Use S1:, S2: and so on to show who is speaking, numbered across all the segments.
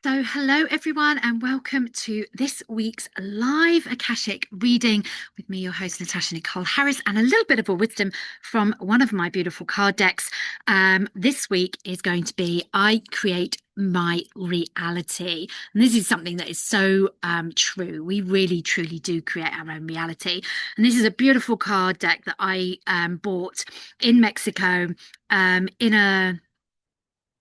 S1: So, hello everyone, and welcome to this week's live Akashic reading with me, your host, Natasha Nicole Harris, and a little bit of a wisdom from one of my beautiful card decks. This week is going to be I create my reality. And this is something that is so true. We really, truly do create our own reality. And this is a beautiful card deck that I bought in Mexico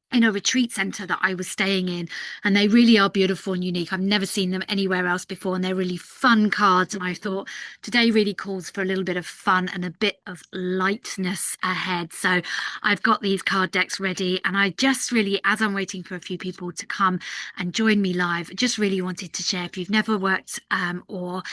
S1: in a retreat center that I was staying in, and they really are beautiful and unique. I've never seen them anywhere else before, and they're really fun cards. And I thought today really calls for a little bit of fun and a bit of lightness ahead. So I've got these card decks ready, and I just really, as I'm waiting for a few people to come and join me live, just really wanted to share. If you've never worked or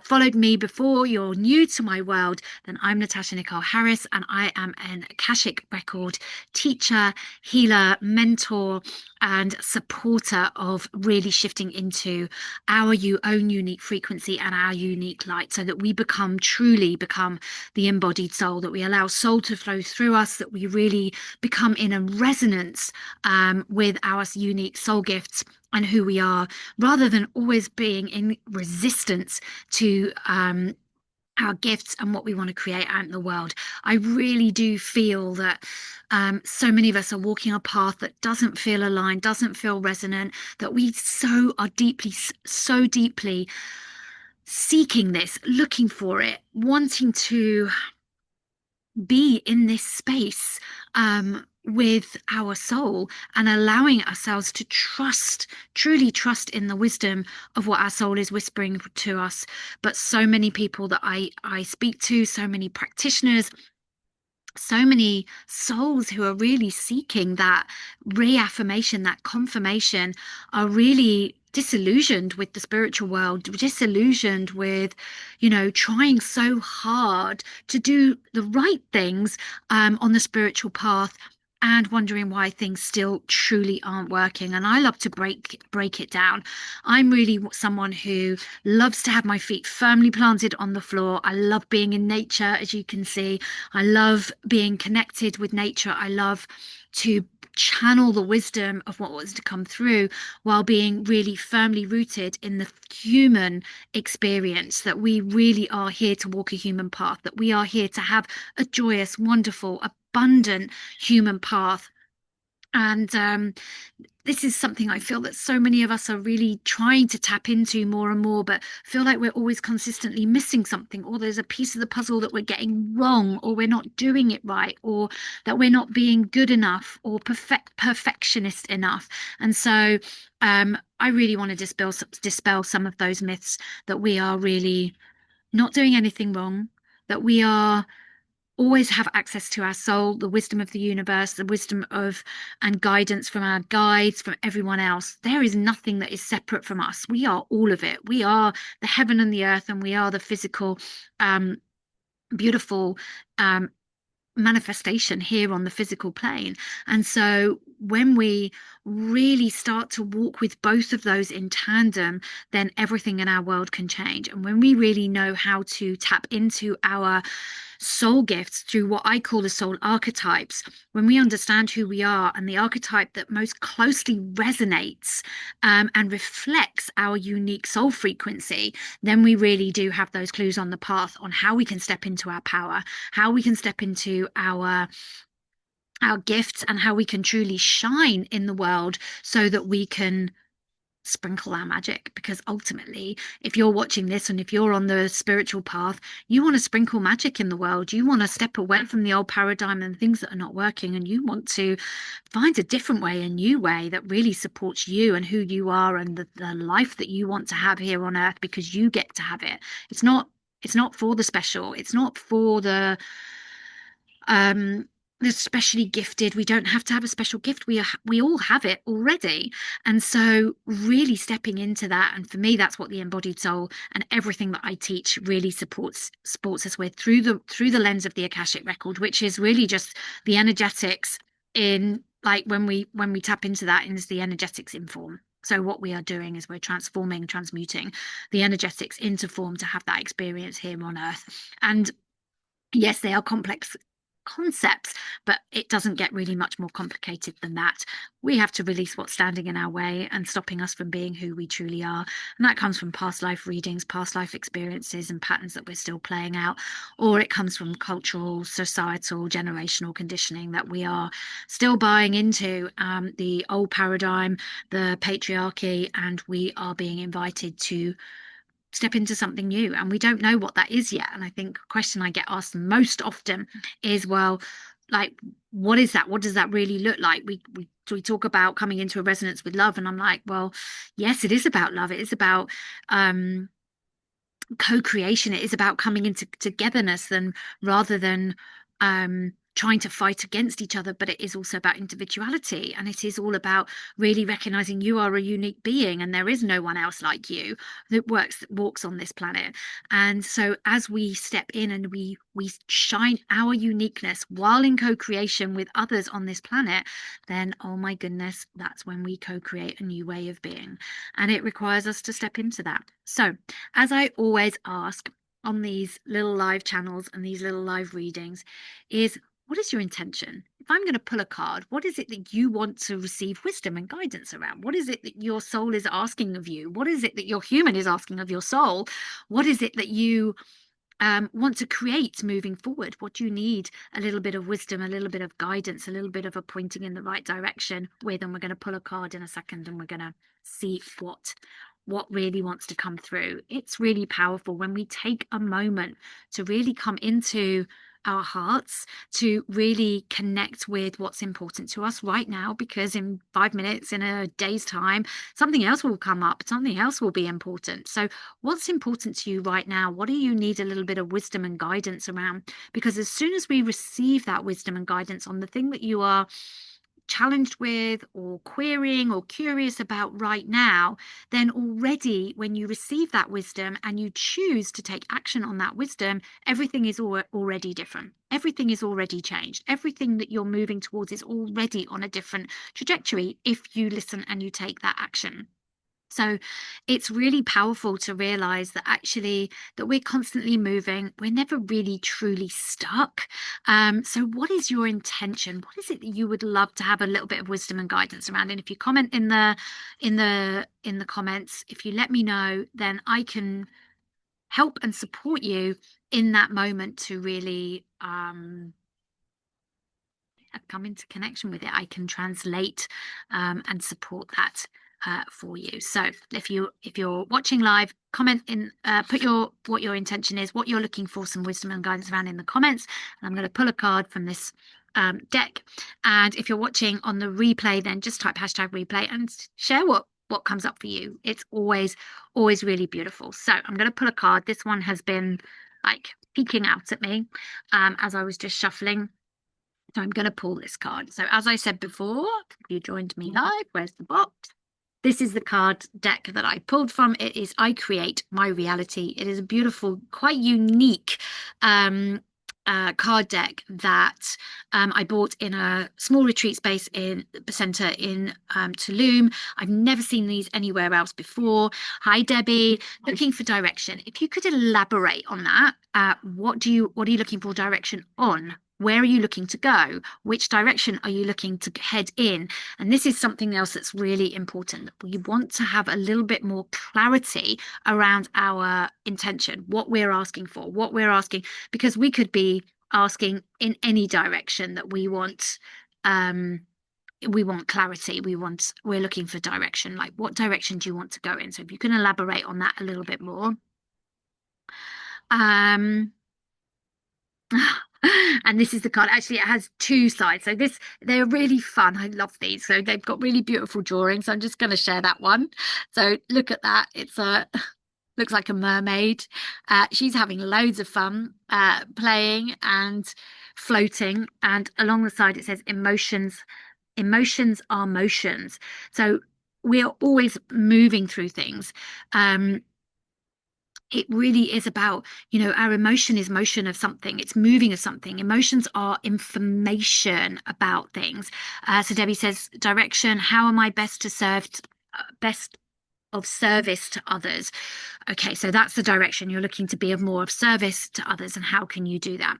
S1: followed me before, you're new to my world, then I'm Natasha Nicole Harris, and I am an Akashic Record teacher, healer, mentor, and supporter of really shifting into our own unique frequency and our unique light, so that we truly become the embodied soul, that we allow soul to flow through us, that we really become in a resonance with our unique soul gifts and who we are, rather than always being in resistance to our gifts and what we want to create out in the world. I really do feel that so many of us are walking a path that doesn't feel aligned, doesn't feel resonant, that we so deeply seeking this, looking for it, wanting to be in this space with our soul, and allowing ourselves to truly trust in the wisdom of what our soul is whispering to us. But so many people that I speak to, so many practitioners, so many souls who are really seeking that reaffirmation, that confirmation, are really disillusioned with the spiritual world, disillusioned with, trying so hard to do the right things on the spiritual path, and wondering why things still truly aren't working. And I love to break it down. I'm really someone who loves to have my feet firmly planted on the floor. I love being in nature, as you can see. I love being connected with nature. I love to channel the wisdom of what was to come through, while being really firmly rooted in the human experience, that we really are here to walk a human path, that we are here to have a joyous, wonderful, abundant human path. And this is something I feel that so many of us are really trying to tap into more and more, but feel like we're always consistently missing something, or there's a piece of the puzzle that we're getting wrong, or we're not doing it right, or that we're not being good enough or perfectionist enough. And so I really want to dispel some of those myths, that we are really not doing anything wrong, that we are always have access to our soul, the wisdom of the universe, the wisdom of and guidance from our guides, from everyone else. There is nothing that is separate from us. We are all of it. We are the heaven and the earth, and we are the physical, beautiful manifestation here on the physical plane. And so when we really start to walk with both of those in tandem, then everything in our world can change. And when we really know how to tap into our soul gifts through what I call the soul archetypes, when we understand who we are and the archetype that most closely resonates and reflects our unique soul frequency, then we really do have those clues on the path on how we can step into our power, how we can step into our gifts, and how we can truly shine in the world, so that we can sprinkle our magic. Because ultimately, if you're watching this and if you're on the spiritual path, you want to sprinkle magic in the world. You want to step away from the old paradigm and things that are not working, and you want to find a different way, a new way that really supports you and who you are, and the life that you want to have here on earth, because you get to have it. It's not for the special. It's not for um the specially gifted. We don't have to have a special gift. We all have it already. And so really stepping into that, and for me, that's what the embodied soul and everything that I teach really supports us with, through the lens of the Akashic Record, which is really just the energetics in, like, when we tap into that, is the energetics in form. So what we are doing is we're transmuting the energetics into form to have that experience here on earth. And yes, they are concepts, but it doesn't get really much more complicated than that. We have to release what's standing in our way and stopping us from being who we truly are. And that comes from past life readings, past life experiences, and patterns that we're still playing out, or it comes from cultural, societal, generational conditioning that we are still buying into, the old paradigm, the patriarchy, and we are being invited to step into something new, and we don't know what that is yet. And I think a question I get asked most often is, well, like, what is that? What does that really look like? We talk about coming into a resonance with love, and I'm like, well, yes, it is about love. It is about co-creation. It is about coming into togetherness, than rather than trying to fight against each other. But it is also about individuality, and it is all about really recognizing you are a unique being and there is no one else like you that walks on this planet. And so as we step in and we shine our uniqueness while in co-creation with others on this planet, then oh my goodness, that's when we co-create a new way of being, and it requires us to step into that. So as I always ask on these little live channels and these little live readings, is what is your intention? If I'm going to pull a card, what is it that you want to receive wisdom and guidance around? What is it that your soul is asking of you? What is it that your human is asking of your soul? What is it that you want to create moving forward? What do you need a little bit of wisdom, a little bit of guidance, a little bit of a pointing in the right direction with? And we're going to pull a card in a second and we're going to see what really wants to come through. It's really powerful when we take a moment to really come into our hearts, to really connect with what's important to us right now, because in 5 minutes, in a day's time, something else will come up, something else will be important. So what's important to you right now? What do you need a little bit of wisdom and guidance around? Because as soon as we receive that wisdom and guidance on the thing that you are challenged with or querying or curious about right now, then already when you receive that wisdom and you choose to take action on that wisdom, everything is already different. Everything is already changed. Everything that you're moving towards is already on a different trajectory if you listen and you take that action. So it's really powerful to realize that actually that we're constantly moving. We're never really truly stuck. So what is your intention? What is it that you would love to have a little bit of wisdom and guidance around? And if you comment in the comments, if you let me know, then I can help and support you in that moment to really come into connection with it. I can translate and support that for you. So if you're watching live, comment in, put what your intention is, what you're looking for, some wisdom and guidance around in the comments. And I'm going to pull a card from this deck. And if you're watching on the replay, then just type #replay and share what comes up for you. It's always really beautiful. So I'm going to pull a card. This one has been like peeking out at me as I was just shuffling. So I'm going to pull this card. So as I said before, if you joined me live, where's the box? This is the card deck that I pulled from. It is I Create My Reality. It is a beautiful, quite unique card deck that I bought in a small retreat space in the centre in Tulum. I've never seen these anywhere else before. Hi, Debbie. Looking for direction. If you could elaborate on that, what are you looking for direction on? Where are you looking to go? Which direction are you looking to head in? And this is something else that's really important. We want to have a little bit more clarity around our intention, what we're asking for, because we could be asking in any direction that we want. We want clarity. We're looking for direction. Like, what direction do you want to go in? So if you can elaborate on that a little bit more. And this is the card. Actually, it has two sides. So they're really fun. I love these. So they've got really beautiful drawings. So I'm just going to share that one. So look at that. It's looks like a mermaid. She's having loads of fun playing and floating. And along the side, it says emotions. Emotions are motions. So we are always moving through things. It really is about, our emotion is motion of something. It's moving of something. Emotions are information about things. So Debbie says, direction, how am I best of service to others? Okay, so that's the direction. You're looking to be of more of service to others, and how can you do that?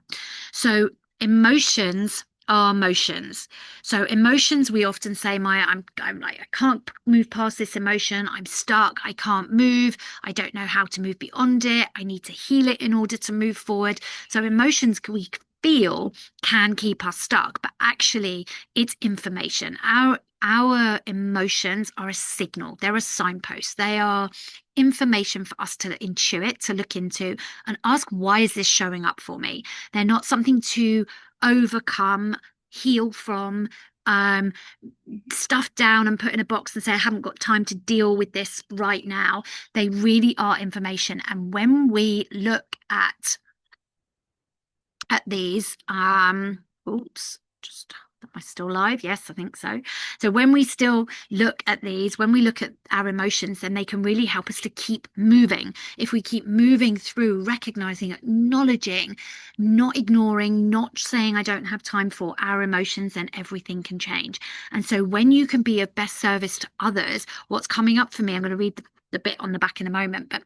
S1: So Emotions are motions. So emotions, we often say, Maya, I'm like, I can't move past this emotion. I'm stuck. I can't move. I don't know how to move beyond it. I need to heal it in order to move forward. So emotions we feel can keep us stuck, but actually it's information. Our emotions are a signal. They're a signpost. They are information for us to intuit, to look into and ask, why is this showing up for me? They're not something to overcome, heal from, um, stuff down and put in a box and say, I haven't got time to deal with this right now. They really are information. And when we look at these, oops, just am I still live? Yes, I think so. So when we still look at these, when we look at our emotions, then they can really help us to keep moving. If we keep moving through, recognizing, acknowledging, not ignoring, not saying I don't have time for our emotions, then everything can change. And so when you can be of best service to others, what's coming up for me, I'm going to read the bit on the back in a moment, but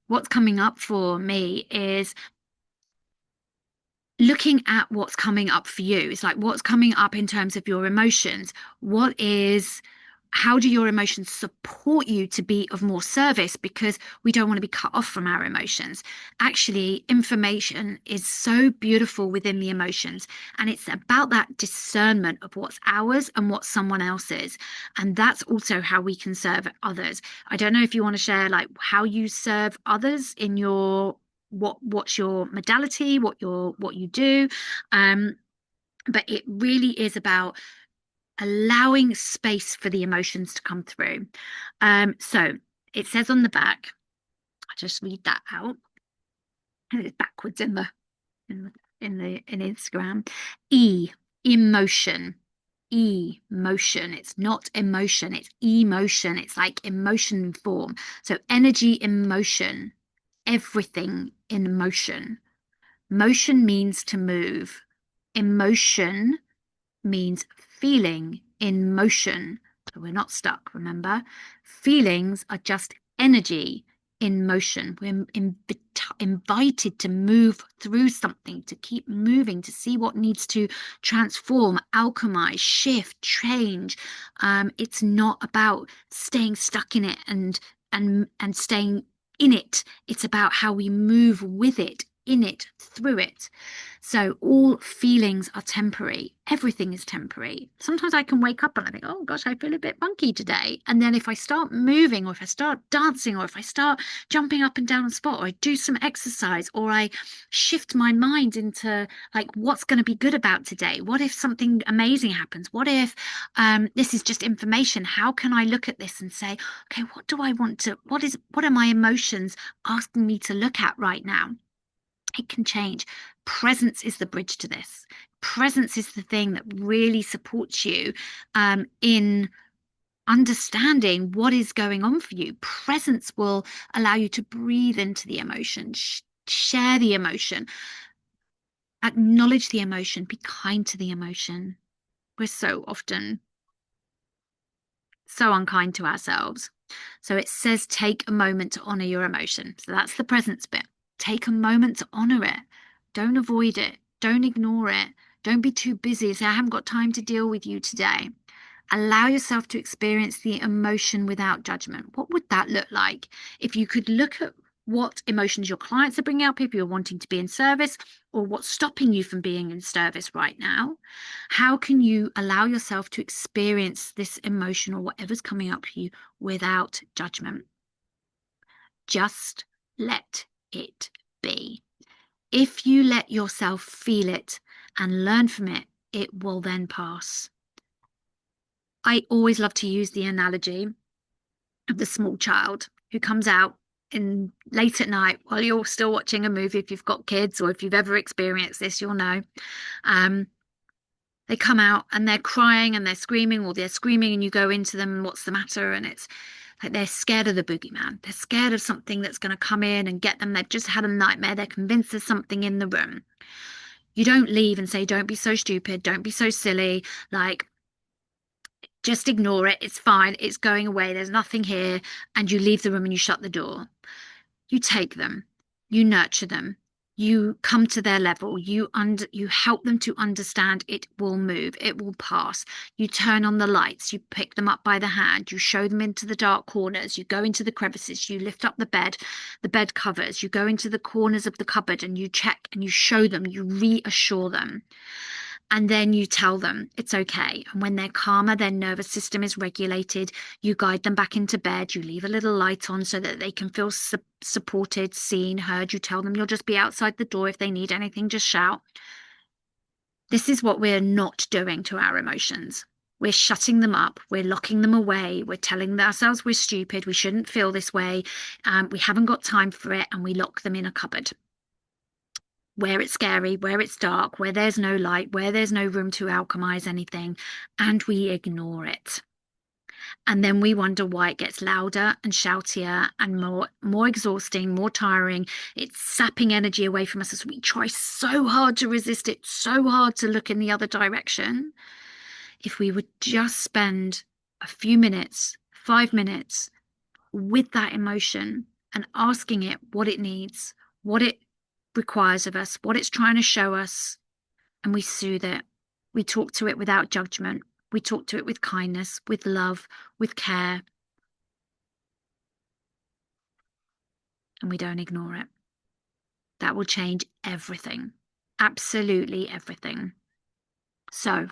S1: what's coming up for me is looking at what's coming up for you. It's like what's coming up in terms of your emotions. How do your emotions support you to be of more service? Because we don't want to be cut off from our emotions. Actually, information is so beautiful within the emotions, and it's about that discernment of what's ours and what someone else's. And that's also how we can serve others. I don't know if you want to share like how you serve others in your what's your modality, what you do, um but it really is about allowing space for the emotions to come through. So it says on the back, I'll just read that out, and it's backwards in Instagram. Emotion. Emotion. It's not emotion, it's emotion. It's like emotion form. So energy in motion, everything in motion. Motion means to move. Emotion means feeling in motion. So we're not stuck, remember? Feelings are just energy in motion. We're invited to move through something, to keep moving, to see what needs to transform, alchemize, shift, change. It's not about staying stuck in it and staying in it. It's about how we move with it, in it, through it. So all feelings are temporary. Everything is temporary. Sometimes I can wake up and I think, oh gosh, I feel a bit funky today. And then if I start moving, or if I start dancing, or if I start jumping up and down on spot, or I do some exercise, or I shift my mind into like what's going to be good about today? What if something amazing happens? What if this is just information? How can I look at this and say, okay, what do I want to, what are my emotions asking me to look at right now? It can change. Presence is the bridge to this. Presence is the thing that really supports you in understanding what is going on for you. Presence will allow you to breathe into the emotion, share the emotion, acknowledge the emotion, be kind to the emotion. We're so often so unkind to ourselves. So it says take a moment to honor your emotion. So that's the presence bit. Take a moment to honor it. Don't avoid it. Don't ignore it. Don't be too busy. Say, I haven't got time to deal with you today. Allow yourself to experience the emotion without judgment. What would that look like? If you could look at what emotions your clients are bringing up, if you're wanting to be in service, or what's stopping you from being in service right now, how can you allow yourself to experience this emotion or whatever's coming up for you without judgment? Just let it be. If you let yourself feel it and learn from it, it will then pass. I always love to use the analogy of the small child who comes out in late at night while you're still watching a movie. If you've got kids or if you've ever experienced this, you'll know. They come out and they're crying and they're screaming, or they're screaming and you go into them, what's the matter? And it's like they're scared of the boogeyman. They're scared of something that's going to come in and get them. They've just had a nightmare. They're convinced there's something in the room. You don't leave and say, don't be so stupid. Don't be so silly. Like, just ignore it. It's fine. It's going away. There's nothing here. And you leave the room and you shut the door. You take them. You nurture them. You come to their level, you help them to understand it will move, it will pass. You turn on the lights, you pick them up by the hand, you show them into the dark corners, you go into the crevices, you lift up the bed covers, you go into the corners of the cupboard and you check and you show them, you reassure them. And then you tell them it's okay. And when they're calmer, their nervous system is regulated. You guide them back into bed. You leave a little light on so that they can feel supported, seen, heard. You tell them you'll just be outside the door. If they need anything, just shout. This is what we're not doing to our emotions. We're shutting them up. We're locking them away. We're telling ourselves we're stupid. We shouldn't feel this way. We haven't got time for it. And we lock them in a cupboard where it's scary, where it's dark, where there's no light, where there's no room to alchemize anything, and we ignore it. And then we wonder why it gets louder and shoutier and more exhausting, more tiring. It's sapping energy away from us as we try so hard to resist it, so hard to look in the other direction. If we would just spend a few minutes, 5 minutes, with that emotion and asking it what it needs, what it requires of us, what it's trying to show us, and we soothe it. We talk to it without judgment. We talk to it with kindness, with love, with care. And we don't ignore it. That will change everything. Absolutely everything. So,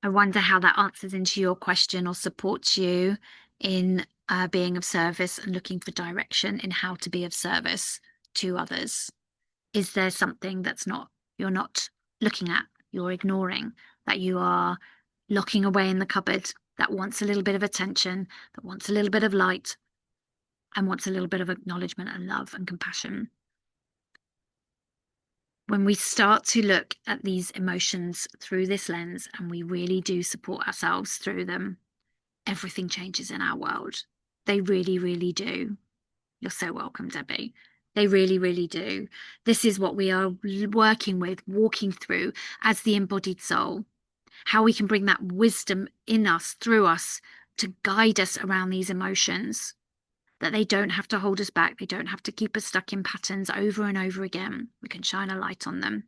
S1: I wonder how that answers into your question or supports you in being of service and looking for direction in how to be of service to others. Is there something you're not looking at, you're ignoring, that you are locking away in the cupboard, that wants a little bit of attention, that wants a little bit of light, and wants a little bit of acknowledgement and love and compassion? When we start to look at these emotions through this lens and we really do support ourselves through them, everything changes in our world. They really, really do. You're so welcome, Debbie. They really, really do. This is what we are working with, walking through as the embodied soul. How we can bring that wisdom in us, through us, to guide us around these emotions. That they don't have to hold us back. They don't have to keep us stuck in patterns over and over again. We can shine a light on them.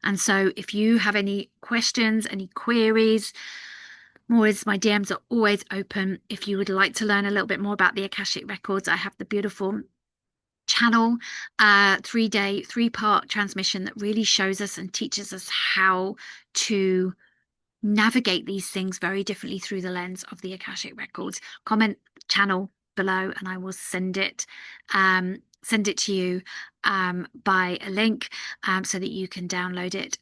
S1: And so if you have any questions, any queries, my DMs are always open. If you would like to learn a little bit more about the Akashic Records, I have the beautiful channel, 3-day, 3-part transmission that really shows us and teaches us how to navigate these things very differently through the lens of the Akashic Records. Comment channel below and I will send it to you by a link so that you can download it.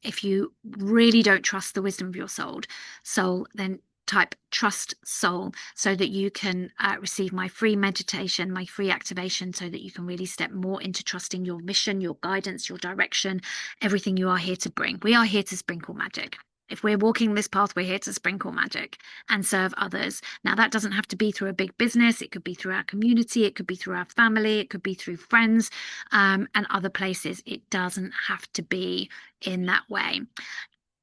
S1: If you really don't trust the wisdom of your soul, then type trust soul so that you can receive my free meditation, my free activation, so that you can really step more into trusting your mission, your guidance, your direction, everything you are here to bring. We are here to sprinkle magic. If we're walking this path, we're here to sprinkle magic and serve others. Now, that doesn't have to be through a big business. It could be through our community. It could be through our family. It could be through friends and other places. It doesn't have to be in that way.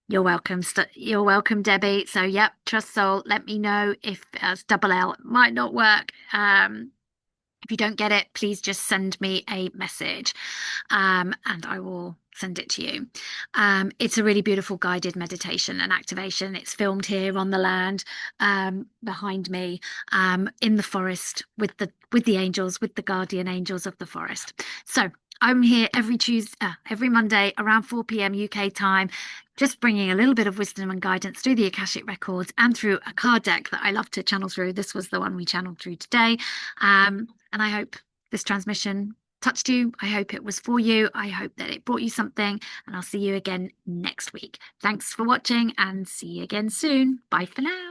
S1: You're welcome. You're welcome, Debbie. So, yep, trust soul. Let me know if double L it might not work. If you don't get it, please just send me a message and I will send it to you. It's a really beautiful guided meditation and activation. It's filmed here on the land behind me in the forest with the angels, with the guardian angels of the forest. So I'm here every Monday around 4 p.m. UK time, just bringing a little bit of wisdom and guidance through the Akashic Records and through a card deck that I love to channel through. This was the one we channeled through today. And I hope this transmission touched you. I hope it was for you. I hope that it brought you something. And I'll see you again next week. Thanks for watching and see you again soon. Bye for now.